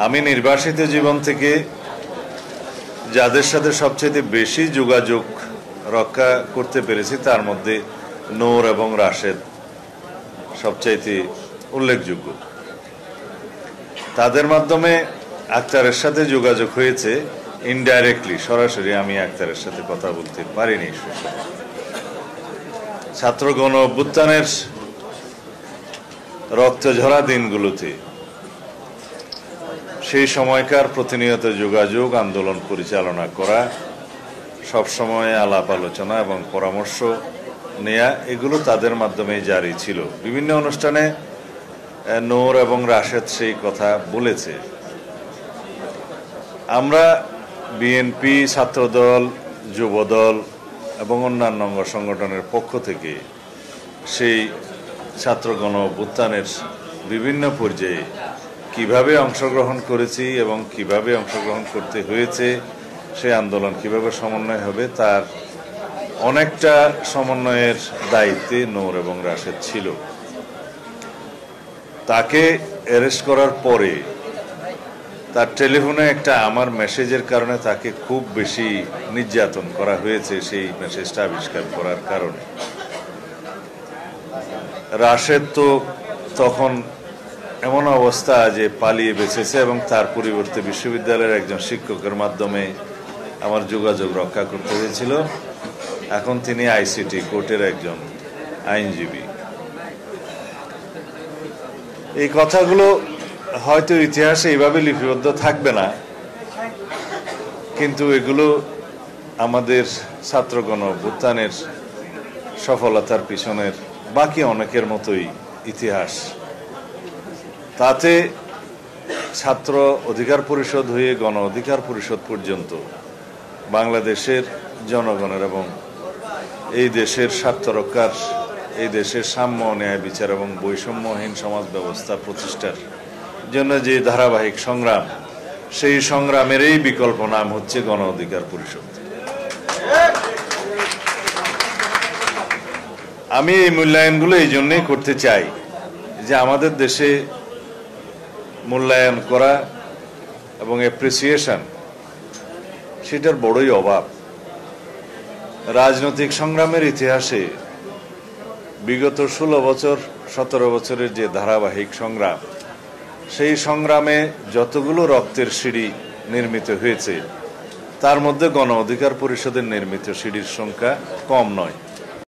আমি নির্বাসিত জীবন থেকে যাদের সাথে সবচেয়ে বেশি যোগাযোগ রক্ষা করতে পেরেছি তার মধ্যে নূর এবং রাশেদ সবচাইতে উল্লেখযোগ্য। তাদের মাধ্যমে আক্তারের সাথে যোগাযোগ হয়েছে ইনডাইরেক্টলি, সরাসরি আমি আক্তারের সাথে কথা বলতে পারিনি। ছাত্র গণ অভ্যুত্থানের রক্তঝরা দিনগুলোতে সেই সময়কার প্রতিনিয়ত যোগাযোগ, আন্দোলন পরিচালনা করা, সবসময় আলাপ আলোচনা এবং পরামর্শ নেয়া, এগুলো তাদের মাধ্যমে জারি ছিল। বিভিন্ন অনুষ্ঠানে নূর এবং রাশেদ সেই কথা বলেছে। আমরা বিএনপি, ছাত্রদল, যুবদল এবং অন্যান্য অঙ্গ সংগঠনের পক্ষ থেকে সেই ছাত্র গণ অভ্যুত্থানের বিভিন্ন পর্যায়ে কিভাবে অংশগ্রহণ করেছি এবং কিভাবে অংশগ্রহণ করতে হয়েছে, সেই আন্দোলন কিভাবে সমন্বয় হবে তার অনেকটা সমন্বয়ের দায়িত্বে নূর এবং রাশেদ ছিল। তাকে অ্যারেস্ট করার পরে তার টেলিফোনে একটা আমার মেসেজের কারণে তাকে খুব বেশি নির্যাতন করা হয়েছে, সেই মেসেজটা আবিষ্কার করার কারণে। রাশেদ তো তখন এমন অবস্থা যে পালিয়ে বেঁচেছে এবং তার পরিবর্তে বিশ্ববিদ্যালয়ের একজন শিক্ষকের মাধ্যমে আমার যোগাযোগ রক্ষা করতে হয়েছিল। এখন তিনি আইসিটি কোর্টের একজন আইনজীবী। এই কথাগুলো হয়তো ইতিহাসে এইভাবে লিপিবদ্ধ থাকবে না, কিন্তু এগুলো আমাদের ছাত্র গণ অভ্যুত্থানের সফলতার পিছনের বাকি অনেকের মতোই ইতিহাস। তাতে ছাত্র অধিকার পরিষদ হয়ে গণ অধিকার পরিষদ পর্যন্ত বাংলাদেশের জনগণের এবং এই দেশের স্বার্থ রক্ষার, এই দেশের সাম্য, ন্যায় বিচার এবং বৈষম্যহীন সমাজ ব্যবস্থা প্রতিষ্ঠার জন্য যে ধারাবাহিক সংগ্রাম, সেই সংগ্রামেরই বিকল্প নাম হচ্ছে গণ অধিকার পরিষদ। আমি এই মূল্যায়নগুলো এই জন্যই করতে চাই যে আমাদের দেশে মূল্যায়ন করা এবং অ্যাপ্রিসিয়েশন সেটার বড়ই অভাব। রাজনৈতিক সংগ্রামের ইতিহাসে বিগত 16 বছর 17 বছরের যে ধারাবাহিক সংগ্রাম, সেই সংগ্রামে যতগুলো রক্তের সিঁড়ি নির্মিত হয়েছে তার মধ্যে গণ অধিকার পরিষদের নির্মিত সিঁড়ির সংখ্যা কম নয়।